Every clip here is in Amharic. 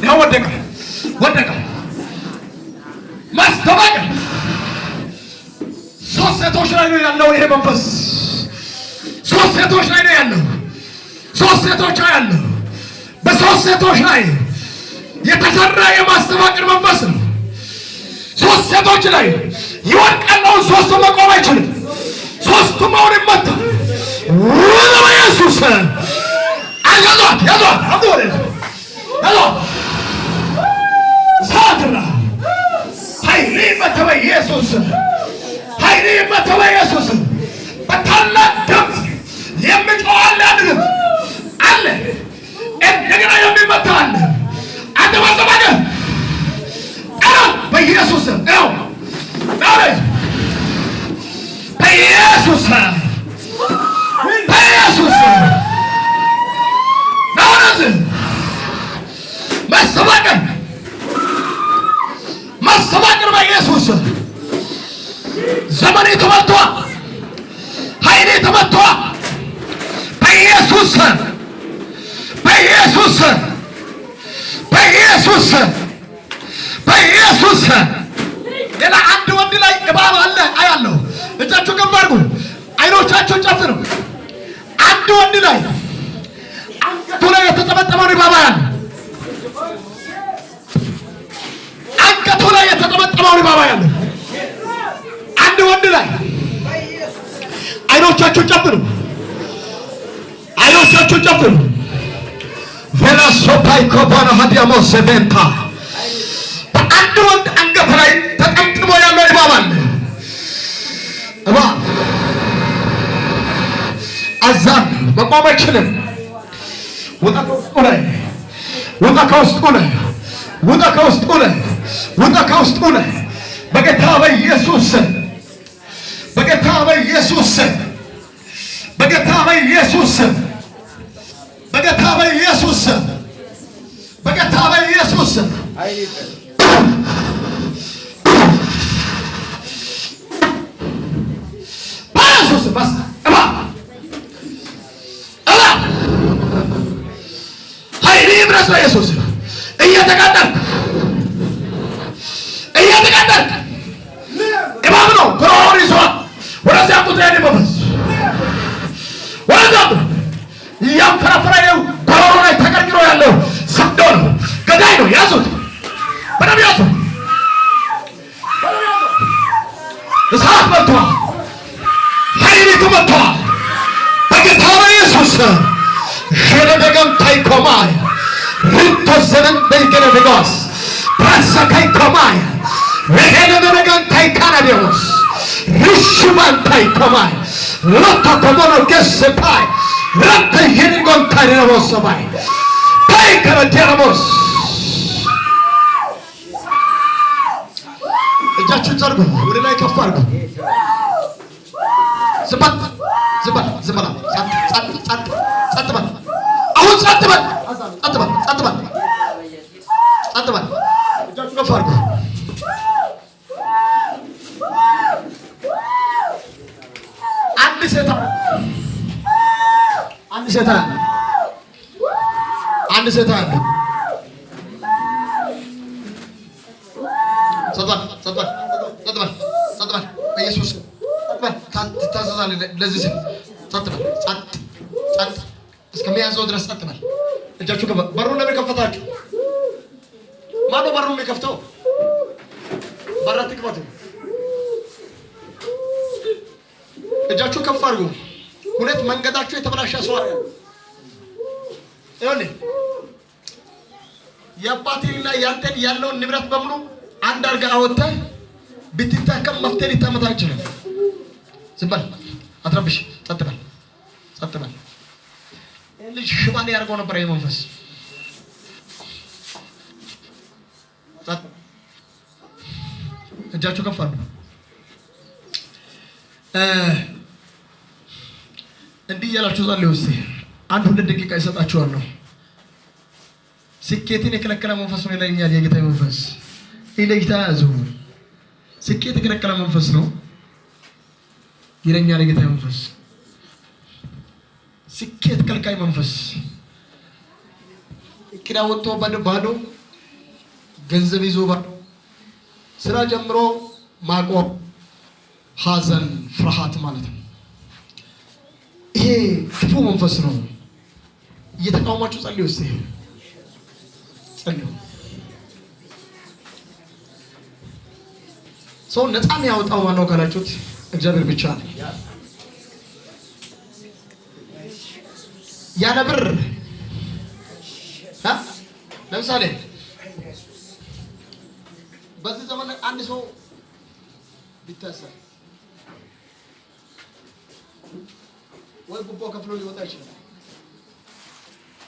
ያው ወደቀ ማስተባበቅ ሶስት ሴቶች ላይ ነው ያለው ይሄ መንፈስ ሶስት ሴቶች ላይ ነው ያለው ሶስት ሴቶች ያለው በሶስት ሴቶች ላይ የተሰራ የማስተባበቅ መንፈስ ነው ሶስት ሴቶች ላይ ይወድቃል ሶስቱ መቆም አይችልም ሶስቱ ማውር ይመታ ወደ ኢየሱስ ያዟት ሳትራ ኃይሌ መተው ኢየሱስ በታላቅ ድምፅ የሚጮህ አለ እንደገና የሚመታ አለ አንተ ማዘባገ በኢየሱስ ነው በኢየሱስ ማስተባበቅ በኢየሱስ ዘመኔ ተመቷል ኃይሌ ተመቷል በኢየሱስ ሌላ አንድ ወንድ ላይ እባብ አለ አያለሁ እጃችሁ ከፍ አድርጉ አይኖቻችሁን ጨፍኑ አንድ ወንድ ላይ አንገቱ ላይ የተጠመጠመው እባብ አያለሁ አንገቱ ላይ የተጠመጠመው እባብ አያለሁ አንድ ወንድ ላይ አይኖቻችሁን ጨፍኑ ቬላሶፓይ ኮባና ሀዲያሞስ ቬንታ በአንድ ወንድ አንገት ላይ ተጠምጥሞ ያለው እባብ አለ እባብ አዛን መቆም አይችልም ውጣ ከውስጡ ላይ በጌታ በኢየሱስ ኢየሱስ እየተቀደልክ እባብ ነው ጉሮሮን ይዟል ወደዚያ ቁጥር ያለ መንፈስ ወደዚያ እያንፈራፈረው ጉሮሮ ላይ ተቀርቅሮ ያለው ሰዶ ነው ገዳይ ነው ያዙት በደም ያዙት እሳት መጥቷል ኃይል ተመቷል በጌታ በኢየሱስ ሸለደገም ታይኮማይ ሪቶዘነን በይገነደጋስ ፕራሳካይ ኮማይ ወሄነነገን ታይካናዲዮስ ሪሽማን ታይኮማይ ሎቶ ኮሞኖ ገሰፓይ ራተ ይንጎን ታይረቦስ ሰባይ ታይከረዲያሞስ እጃችሁን ዘርጉ ወደ ላይ ከፍ አድርጉ ዝም በል አሁን ጸጥ በል እጃችሁን ከፍ አድርጉ አንድ ሰይጣን ሰጥበል በኢየሱስ ታዘዛለህ ለዚህ ሰጥበል ጸጥ እስከሚያዘው ድረስ ሰጥበል እጃችሁ ከፍ በሩን ለምን ከፈታችሁ ማነው በሩን የሚከፍተው በር አትክፈቱ እጃችሁ ከፍ አድርጉ ሁለት መንገዳችሁ የተበላሸ ሰው አለ ይኸውልህ የአባቴንና ያንተን ያለውን ንብረት በሙሉ አንድ አድርገህ አወጥተህ ብትታከም መፍትሄ ሊታመጣ አይችልም ዝም በል አትረብሽ ጸጥ በል ልጅ ሽባን ያደርገው ነበር የመንፈስ እጃችሁ ከፍ አድርጉ እንዲህ ያላችሁ ጸልዩ እስቲ አንድ ሁለት ደቂቃ ይሰጣችኋለሁ ስኬትን የከለከለ መንፈስ ነው ይለኛል የጌታ መንፈስ ይለኝታ ያዙ ስኬት የከለከለ መንፈስ ነው ይለኛል የጌታ መንፈስ ስኬት ከልካይ መንፈስ እቅድ አወጥቶ ባዶ ገንዘብ ይዞ ስራ ጀምሮ ማቆም ሐዘን ፍርሃት ማለት ነው። ይሄ ክፉ መንፈስ ነው። እየተቃወማችሁ ጸልዩ። እስቲ ጸልዩ። ሰው ነፃ የሚያወጣው ማነው ካላችሁት እግዚአብሔር ብቻ ነው። ያለ ብር ለምሳሌ በዚህ ዘመን አንድ ሰው ቢታሰር ወይ ጉቦ ከፍሎ ሊወጣ ይችላል።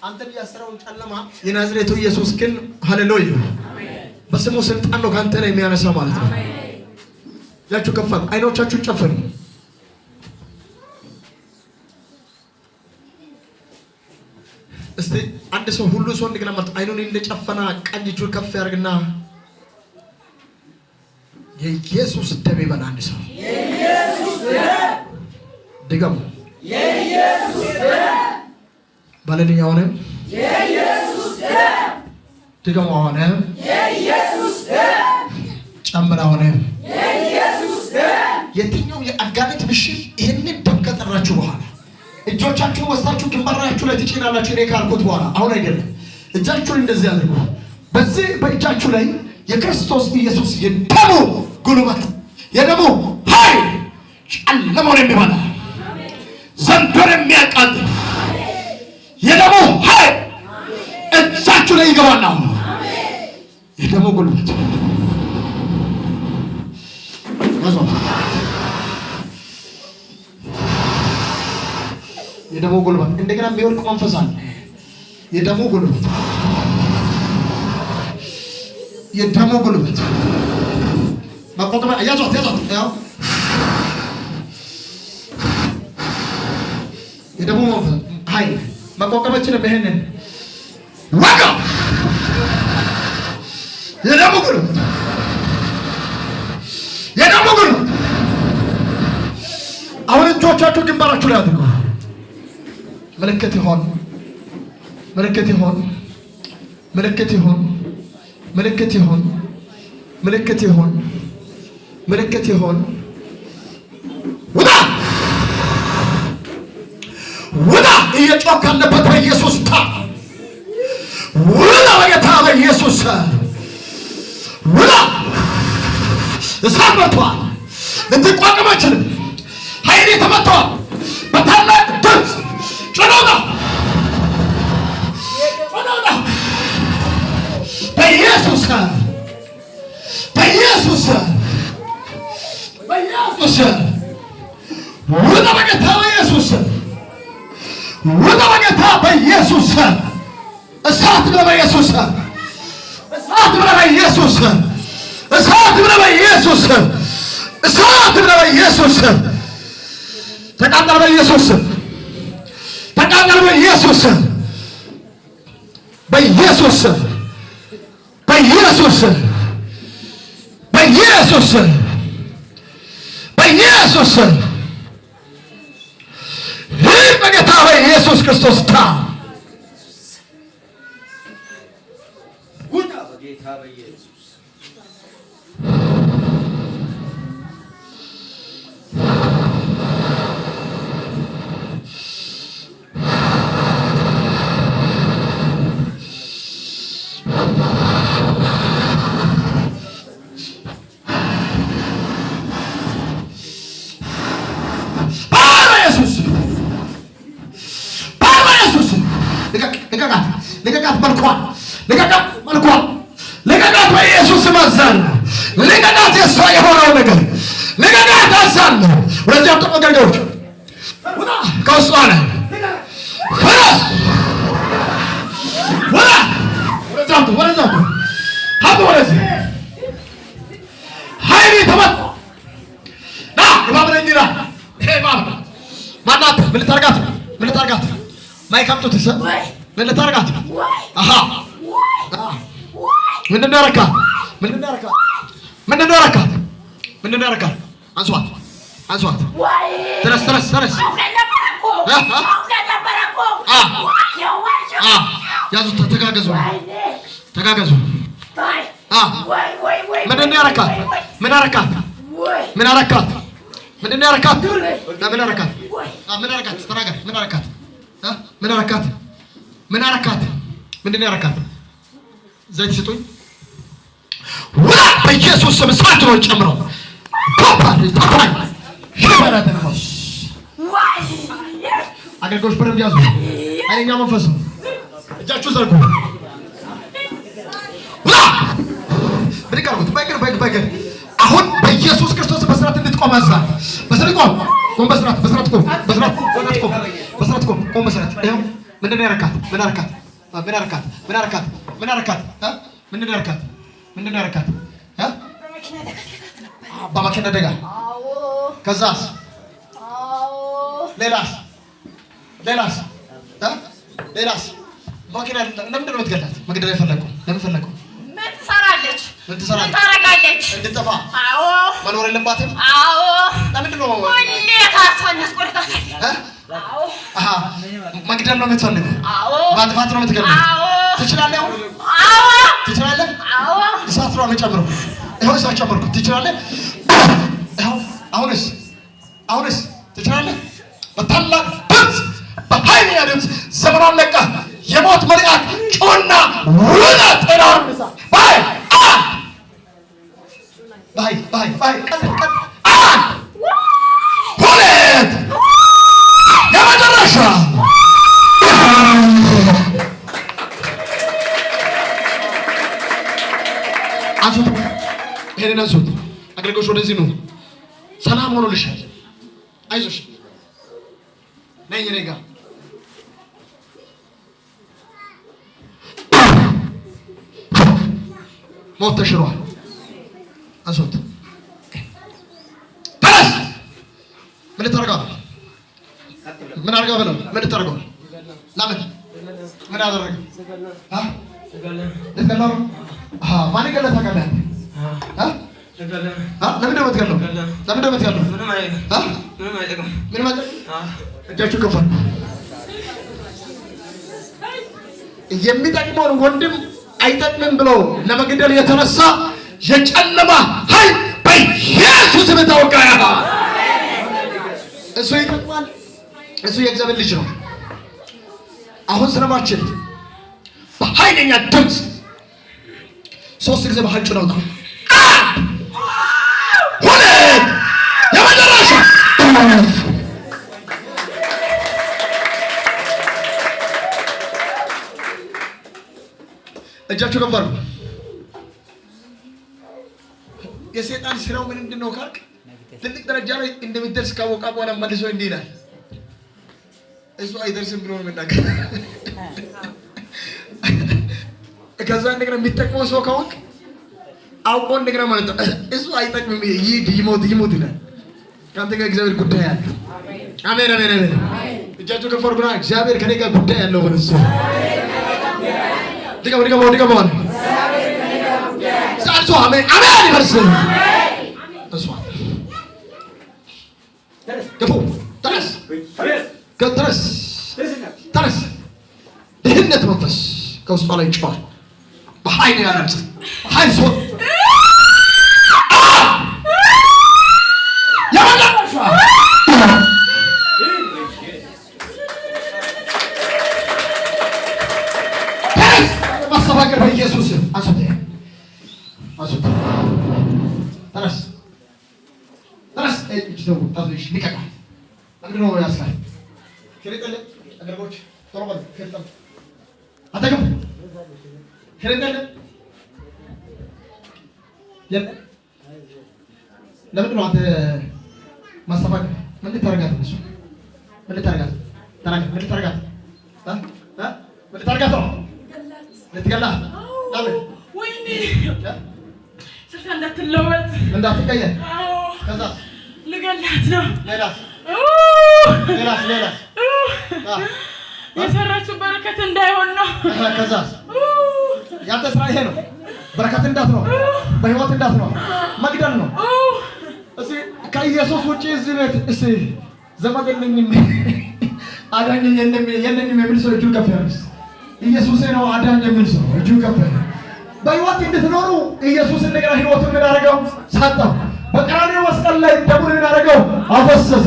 አንተን ያሰረውን ጨለማ የናዝሬቱ ኢየሱስ ግን ሃሌሉያ በስሙ ስልጣን ነው ካንተ ላይ የሚያነሳ ማለት ነው። ያችሁ ከፈት አይኖቻችሁ ጨፍኑ። እስቲ አንድ ሰው ሁሉ ሰው እንደገና ማለት አይኑን እንደጨፈና ቀኝ እጁን ከፍ ያርግና የኢየሱስ ደም ይበል። አንድ ሰው የኢየሱስ ደም ድገሙ። የኢየሱስ ደም ባለልኝ ሆነ የኢየሱስ ደም ድገሙ። ሆነ የኢየሱስ ደም ጨምራ ሆነ የኢየሱስ ደም። የትኛው የአጋንንት ምሽግ ይሄንን ደም ከጠራችሁ በኋላ እጆቻችሁን ወስዳችሁ ግንባራችሁ ላይ ትጭናላችሁ። እኔ ካልኩት በኋላ አሁን አይደለም። እጃችሁን እንደዚህ አድርጉ። በዚህ በእጃችሁ ላይ የክርስቶስ ኢየሱስ የደሙ ጉልበት የደሙ ኃይል ጨለማውን የሚበላ ዘንዶን የሚያቃጥል የደሙ ኃይል እጃችሁ ላይ ይገባና የደሙ ጉልበት የደሙ ጉልበት እንደገና የሚወርቅ መንፈስ አለ። የደሙ ጉልበት የደሙ ጉልበት ማቆቀም ያዟት ያው የደሙ መንፈስ ኃይል ማቆቀማችን በእነን ዋጋ የደሙ ጉልበት የደሙ ጉልበት አሁን እጆቻችሁ ግንባራችሁ ላይ አድርጉ። ምልክት ይሆን ምልክት ይሆን ምልክት ይሆን ምልክት ይሆን ምልክት ይሆን ምልክት ይሆን ውጣ ውጣ እየጮህ ካለበት በኢየሱስ ታም ውጣ በጌታ በኢየሱስ ውጣ። እሳት መጥቷል። ልትቋቋም አትችልም። ኃይል ተመቷል። በታላቅ ድምፅ ጭኖታ በኢየሱስ በኢየሱስ በኢየሱስ ውጣ በጌታ በኢየሱስ ውጣ በጌታ በኢየሱስ እሳት ብለህ በኢየሱስ እሳት ብለህ በኢየሱስ እሳት ብለህ በኢየሱስ እሳት ብለህ በኢየሱስ ተቃጠል በኢየሱስ ተቃጠል በኢየሱስ በኢየሱስ በኢየሱስ በኢየሱስ በኢየሱስ ይህ በጌታ በኢየሱስ ክርስቶስ ታም ውጣ በጌታ በኢየሱስ ልቀቃት በኢየሱስ ስም አዛለሁ። ልቀቃት የእሷ የሆነው ነገር ልቀቃት አዛለሁ። ወደዚያ ተመጋጆች ውጣ ከውስጧ ላይ ፍረስ ውጣ ወደዚያ ሀብ ወደዚህ ኃይል ተመታ ና ባብለኝና ማናት ምን ልታርጋት ማይካምጡት ምን ልታርጋት ምንድን ነው ያረካት? አንሷት ተነስ ያዙት። ተጋገዙ ምንድን ነው ያረካት? ምን አረካት? ምን አረካት? ምንድን ነው ያረካት? ምን አረካት? ምን አረካት? ተናገር። ምን አረካት? ምን አረካት? ምን አረካት? ምንድን ነው ያረካት? ዘይት ስጡኝ። ወላ በኢየሱስ ስም እሳት ነው ጨምረው። ባባል ታፋይ ሸበራ ተነፈስ። አገልግሎት በደንብ ያዙ። ኃይለኛ መንፈስ ነው። እጃችሁ ዘርጉ። ብሪካሩት ባይገር አሁን በኢየሱስ ክርስቶስ በስራት እንድትቆም አዛል። በስራት ቆም። በስራት ቆም። ይኸው ምንድን ነው ያረካት? ምን አረካት? ምን አረካት? ምን አረካት? ምን አረካት? ምንድን ነው ያረካት? ምንድን ነው ያረካት? በመኪና አደጋ። ከዛስ? ሌላስ? በመኪና ለምንድን ነው የምትገላት? መግደል የፈለገው ለምን ፈለገው? ምን ትሰራለች? ምን ታረጋለች? እንድትጠፋ። መኖር የለባትም። ለምንድን ነው ታሳኝ አስቆርጣታል? መግደል ነው የምትፈልገው? ማጥፋት ነው የምትገለው? ትችላለህ? ትችላለህ? እሳት ነው የምጨምረው። ይኸው እሳት ጨመርኩት። ትችላለህ? አሁንስ ትችላለህ? በታላቅ ድምፅ በኃይለኛ ድምፅ ዘመኗን ለቀህ የሞት መልአክ ጮና ውጣ ጤናውን ሁለት የመጨረሻ አንሱት። ይሄንን አንሱት። አገልግሎት ወደዚህ ነው። ሰላም ሆኖልሻል። አይዞሽ ነኝ እኔ ጋር ሞት ተሽሯል። አንሱት። ተነስ። ምን ልታደርገው? ምን አድርገው ብለው ምን ልታደርገው? ለምን ምን አደረገ? ልትገለው? ማን ገለህ ታውቃለህ? ለምንድን ነው የምትገለው? ለምንድን ነው የምትገለው? ምንም አይጠቅም። እጃችሁ ከፈል። የሚጠቅመውን ወንድም አይጠቅምም ብሎ ለመግደል የተነሳ የጨለማ ኃይል በኢየሱስ ስም ተወጋ። እሱ ይጠቅማል። እሱ የእግዚአብሔር ልጅ ነው። አሁን ስለማችን በኃይለኛ ድምፅ 3 ጊዜ በኃይል ነው። ሁለት የመጨረሻ እጃችሁ ነበር። የሰይጣን ስራው ምንድን ነው ካልክ ትልቅ ደረጃ ላይ እንደሚደርስ ካወቃ በኋላ መልሶ እንዲህ ይላል። እሱ አይደርስም ብሎ ነው የሚናገር። ከዛ እንደገና የሚጠቅመው ሰው ካወቅ አውቆ እንደገና ማለት ነው እሱ አይጠቅምም ይሞት ይላል። ከአንተ ጋር እግዚአብሔር ጉዳይ አለ። አሜን አሜን አሜን። እጃችሁ ከፈር ብላ እግዚአብሔር ከኔ ጋር ጉዳይ አለው በነሱ ድገሞ ሳልሶ አሜን አሜን ይበርስ እሱ ገፉ ተነስ። ድህነት መንፈስ ከውስጧ ላይ ጮኸ። በኃይል ያለምጽ ኃይል ሶ ማስተባበር በኢየሱስ አንሱት። ተነስ እጅተው ታዝሽ ሊቀቃ ምንድን ነው ያስካል? ከሌጠለ አገርቦች ተሮበል ከሌጠለ አታገም ከሌጠለ ለምንድን ነው አንተ ማስተባበር? ምን ልታረጋት ነው? ምን ልታረጋት ነው? ልትገላት? ለምን? ወይኔ ስልሳ እንዳትለወጥ እንዳትቀየር። ከዛ ልገላት ነው። ሌላስ? የሰራችው በረከት እንዳይሆን ነው። ከዛስ? ያንተ ስራ ይሄ ነው። በረከት እንዳትኖር፣ በህይወት እንዳትኖር መግደል ነው። እስኪ ከኢየሱስ ውጪ እዚህ ቤት እስኪ ዘመድ የለኝም አዳኝ የለኝም የሚል ሰው እጁን ከፍ ያድርግ። ኢየሱስ ነው አዳኝ የሚል ሰው እጁን ከፍ ያድርግ። በሕይወት እንድትኖሩ ኢየሱስ እንደገና ሕይወቱን ምን አደረገው? ሰጠው። በቀራንዮ መስቀል ላይ ደሙን ምን አደረገው? አፈሰሰ።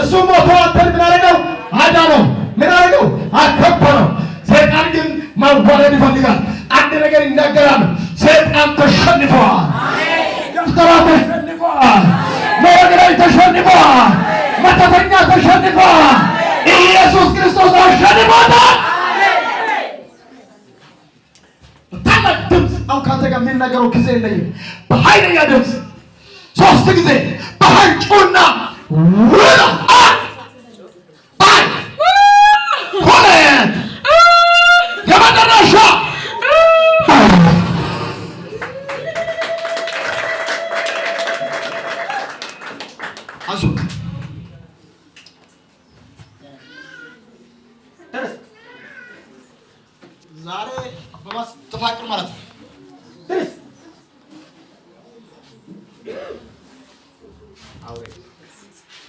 እሱ ሞቶ አንተን ምን አደረገው? አዳነው። ምን አደረገው? አከበረው። ሰይጣን ግን ማዋረድ ይፈልጋል። አንድ ነገር ይናገራል። ሰይጣን ተሸንፏል። ገፍተራ ተሸንፏል። መወገዳይ ተሸንፏል። መተተኛ ተሸንፏል። ኢየሱስ ክርስቶስ አሸንፎታል። ታላቅ ድምፅ አሁን ካንተ ጋር የሚናገረው ጊዜ የለኝም። በኃይለኛ ድምፅ 3 ጊዜ በኃይል ጩና ውላ ሆነ የመጨረሻ አዙት ዛሬ በማስተፋቀር ማለት ነው።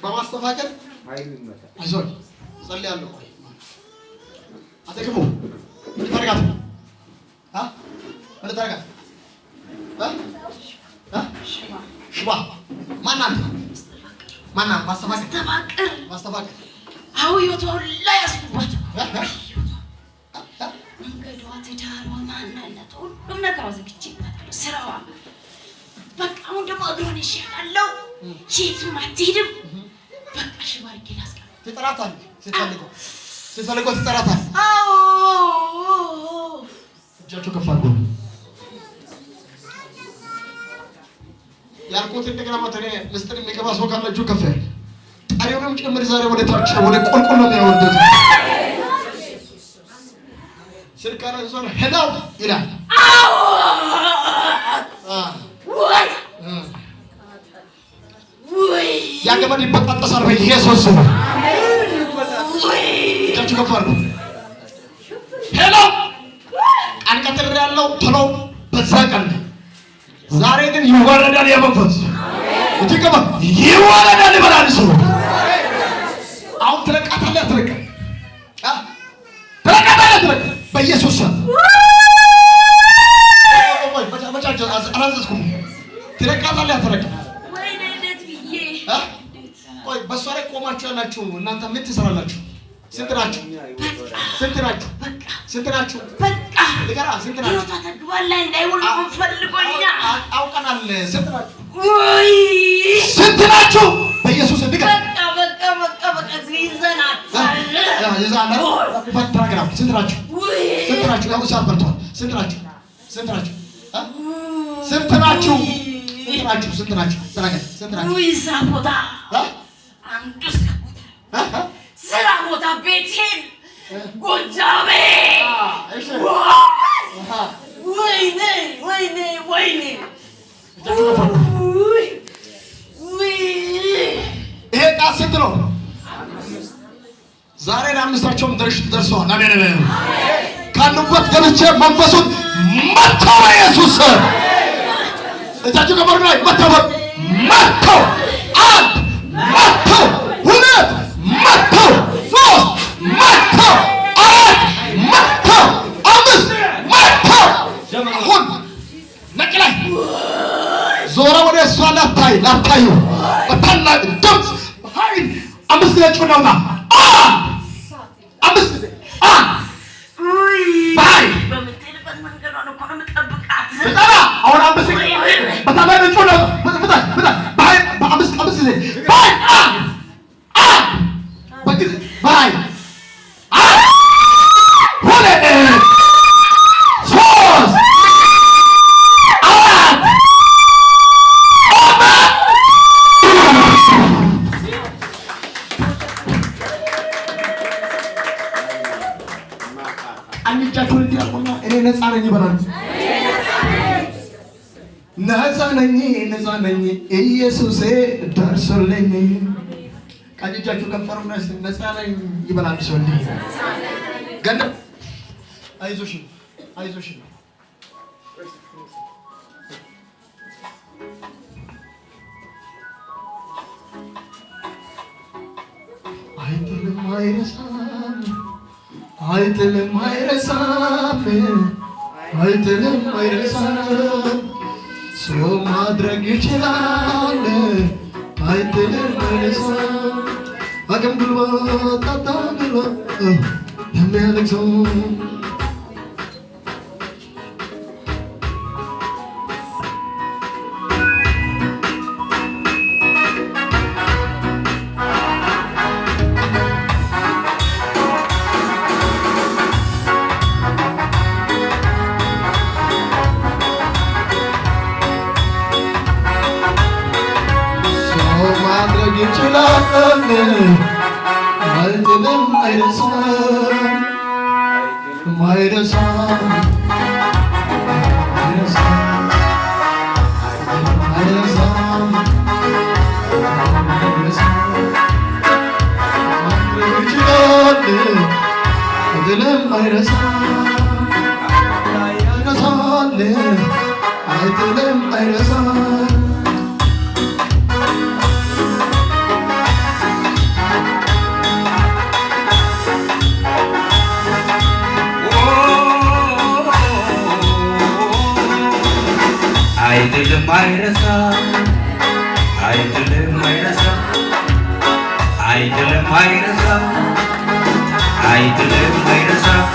በማስተፋቀር አይዞህ ጸልያለሁ። አትግቡ። ምን ታደርጋት? ምን ታደርጋት? ሽባ ማናት? ማስተፋቀር አዎ ይወጣው ላይ ያስቡባት ትዳሯ ማንነቷ ሁሉም ነገር አዘግቼባታለሁ። ስራዋ በቃ አሁን ደግሞ እግሯን ይሻላለው የትም አትሄድም። በቃ ሽባ አድርጌ ላስቀር። ትጠራታለህ። ስትፈልገው ትጠራታለህ። አዎ እጃችሁ ከፍ አድርጉ። ያልኩት እንደገና ማተኔ ምስጢር የሚገባ ሰው ካለ እጁ ከፍ ያለ ጣሪውንም ጭምር ዛሬ ወደ ታች ወደ ቁልቁል ነው የሚያወርዱት። ስልካና ዞር ሄዳው ይላል። ወይ ያገባን ይበጣጠሳል በኢየሱስ ስም። እጃችሁ ከፍ አድርጉ። ሄሎ አንቀጥር ያለው ቶሎ በዛ ቀን ዛሬ ግን ይዋረዳል። የመንፈስ እጅገባ ይዋረዳል ይበላል ሰው አሁን ትለቃታለህ። ትለቃታለህ በኢየሱስ ስም። አላዘዝኩም። ትለቃታለህ። አትለቅም። ወይኔ እንዴት ብዬ ቆይ በሷ ላይ ቆማችሁ ያላችሁ እናንተ ምን ትሰራላችሁ? ስንት ናችሁ? ስንት ናችሁ? ስንት ናችሁ? በቃ ልገራ ስንት ናችሁ? ተግባር ላይ እንዳይውል ነው ፈልጎኛ አውቀናል። ስንት ናችሁ? ወይ ስንት ናችሁ? በኢየሱስ ስም ልገራ በቃ ይዘናል። ፈትራግራም ስንት ናችሁ? ስንት ናችሁ? ያው ሰዓት በርቷል። ስንት ናችሁ? ስንት ናችሁ? ስንት ናችሁ? ስንት ናችሁ? ስንት ናችሁ? ተናገር። ስንት ናችሁ? ወይ ስራ ቦታ አንዱ ስራ ቦታ ቤቴን ጎጃሜ ወይኔ ይሄ ጣት ስንት ነው? ዛሬ ለአምስታቸውም ደርሰዋል። አሜን። ካሉበት ገብቼ መንፈሱን መታው ኢየሱስ እጃችሁ ከመሩ ላይ መታው አንድ መታው ሁለት መታው ሶስት መታው አራት መታው አምስት መታው አሁን ነቅ ላይ ዞራ ወደ እሷ ላታዩ በታላቅ ድምፅ ኃይል አምስት ነጭ ነውና አምስት ባይ በምትሄድበት መንገድ ነው እኮ የምጠብቃት። አሁን አምስት በታላቅ ነጭ ነው ባይ በአምስት ጊዜ ባይ በጊዜ ባይ ሁለት ሶስት አራት አንጃችሁን እንዲያቆና እኔ ነፃ ነኝ ይበላል። ነፃ ነኝ ኢየሱሴ ደርሶልኝ። ቀኛችሁ ከፈሩና ነፃ ነኝ ይበላል። ሰው እንዴ ገና አይዞሽ አይጥልም አይረሳም አይጥልም አይረሳም ሰው ማድረግ ይችላል አይጥልም አይረሳም አቅም ጉልበት አታግሎ የሚያለቅሰው አይጥልም አይረሳም አይረሳም አይረሳም አይጥልም አይረሳም አይጥልም አይረሳም አይጥልም አይረሳም አይጥልም አይረሳም አይጥልም አይረሳም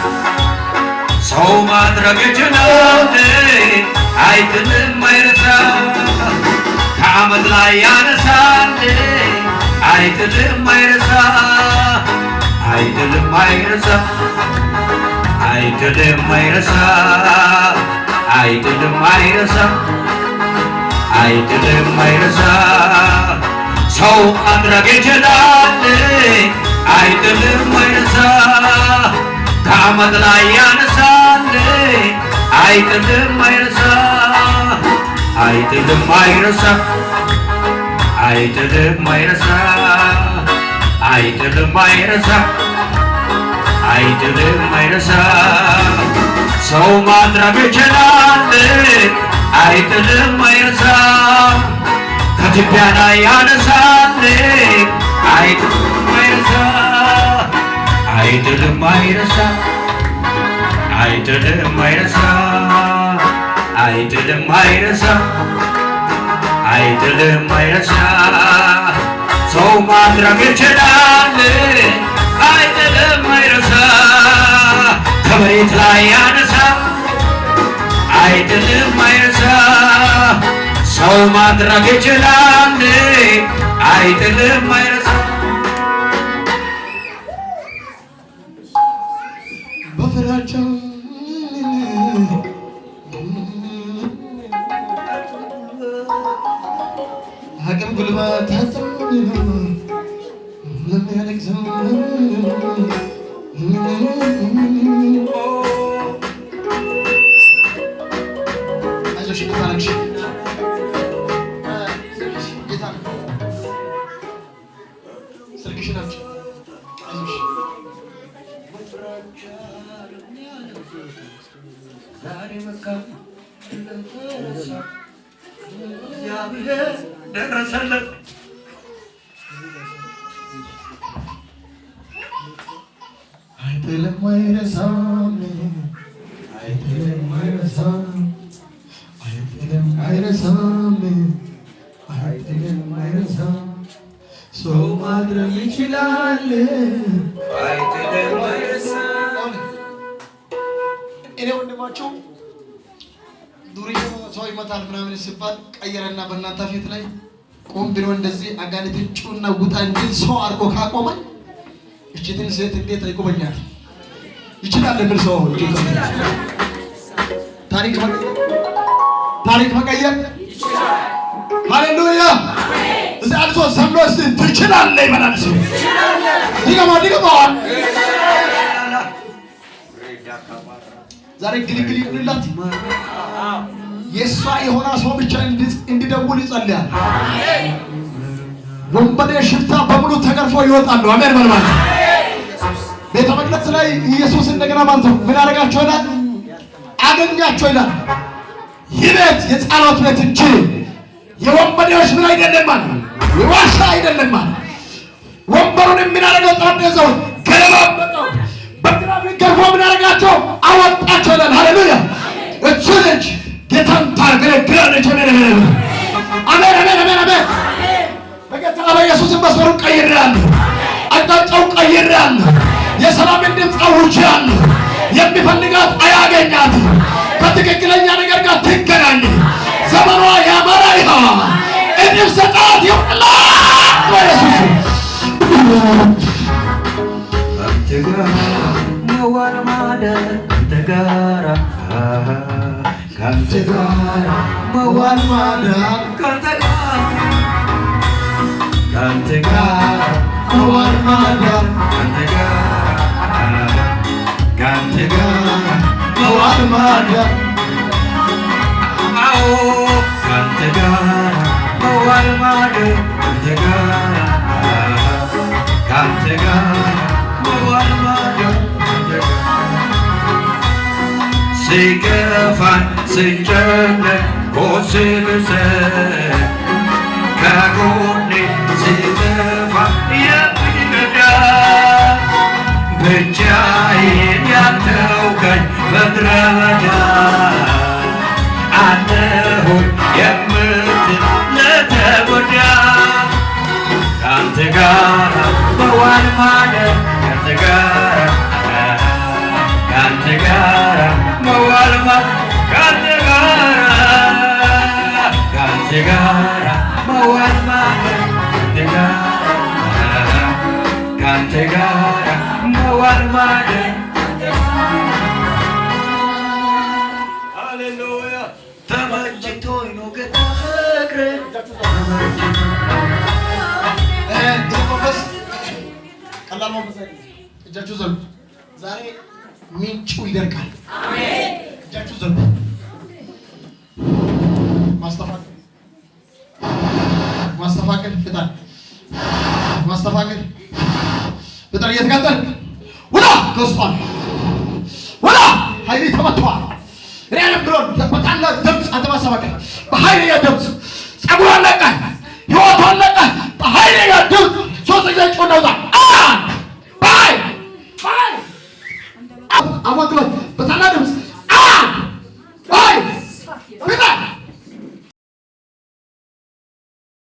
ሰው ማድረግ ይችላል አይጥልም አይረሳም ከአመድ ላይ ያነሳል አይጥልም አይረሳም አይጥልም አይረሳም አይጥልም አይረሳም አይጥልም አይረሳም አይጥልም አይረሳም ሰው ማድረግ ይችላል አይጥልም አይረሳም ከአመድ ላይ ያነሳል አይጥልም አይረሳም አይጥልም አይረሳም አይጥልም አይረሳም አይጥልም አይረሳም አይጥልም አይረሳም ሰው ማድረግ ይችላል አይጥልም አይረሳም ከትቢያ ላይ ያነሳል አይጥልም አይረሳም አይጥልም አይረሳም አይጥልም አይረሳም አይጥልም አይረሳም አይጥልም አይረሳም ሰው ማድረግ ይችላል አይጥልም አይረሳም ከመሬት ላይ ያነሳል አይጥልም አይረሳም ሰው ማድረግ ይችላል አይጥልም አይረሳም በፍራቻ አቅም ጉልበት አጥተው ለሚያለቅሰው አይዞሽ ታረክሽ ጌታ ስልክሽን አምጪ አይዞሽ ዛሬ በቃ እግዚአብሔር ደረሰለት አይጥልም አይረሳም አይጥልም አይረሳም አይጥልም አይረሳም አይጥልም አይረሳም ሰው ማድረግ ይችላል አይጥልም አይረሳም እኔ ወንድማችሁ ዱርዬ ሰው ይመታል ምናምን ሲባል ቀየረና በእናንተ ፊት ላይ ቆም ብሎ እንደዚህ አጋንንትን ጩና ውጣ እንዲል ሰው አድርጎ ካቆመኝ እቺትን ሴት እንዴት አይቆመኛት ይችላል ለምን ሰው ታሪክ መቀየር ይችላል ሃሌሉያ እዚህ አልሶ ሰምሮስ ትችላለህ ይባላል ሰው ይገማ ዛሬ ግልግል ይብላት የሷ የሆነ ሰው ብቻ እንዲደውል ይጸልያል ወንበዴ ሽፍታ በሙሉ ተገርፎ ይወጣሉ አሜን ማለት ቤተ መቅደስ ላይ ኢየሱስ እንደገና ማለት ነው ምን አደረጋቸው ይላል አገኛቸው ይላል ይህ ቤት የጸሎት ቤት እንጂ የወንበዴዎች ምን አይደለም ማለት የዋሻ አይደለም ማለት ወንበሩን የሚናረገው ጠረጴዛው ገለባበጠው በትራፊክ ገርፎ ምን አደረጋቸው አወጣቸው ይላል ሃሌሉያ እቺ ልጅ ጌታን ታገለግላለች። አሜን አሜን አሜን አሜን። በጌታ በኢየሱስ መስመሩን ቀይሬአለሁ። አቅጣጫውን ቀይሬአለሁ። የሰላምን ድምፅ አውጃለሁ። የሚፈልጋት አያገኛት። ከትክክለኛ ነገር ጋር ትገናኝ። ዘመኗ ያማረ ይሁን። እድል ሰጣት ይሁንላት በኢየሱስ አንተ ጋር መዋል ማደር አንተ ጋር ካንተ ጋር መዋል ማደር ካንተ ጋር መዋል ማደር ካንተ ጋር መዋል ማደር አዎ ካንተ ጋር መዋል ማደር ካንተ ጋር መዋል ማደር ሲከፋን ስጨነቅ ስብሰብ ከጎኔ ሲጠፋ የሚረዳ ብቻዬን ያልተውከኝ ምድረ በዳ አለሁኝ የምትል ለተጎዳ ካንተ ጋር መዋል ማደር ካንተ ጋር መዋል ማደር ካንተ ጋር መዋል ማደር ካንተ ጋር መዋል ማደር ሃሌሉያ ተመችቶኝ ነው ጌታ ፍቅር ቀላል መንፈስ እጃችሁ ዘርጉ። ዛሬ ምንጩ ይደርቃል። አሜን። እጃችሁ ዘርጉ። ማስተፋቀል ፍጣን ማስተፋቀል ፍጣን እየተቃጠል ወላ ከውስጧል ወላ ኃይሌ ተመቷል። ሪያለም ብሎን በታላ ድምፅ አተባሰባቀ በኃይሌ ድምፅ ጸጉሯን ለቀ ሕይወቷን ለቀ በኃይሌ ድምፅ ሶስት ጊዜ ጮኸውታ ባይ አማክሎ በታላ ድምፅ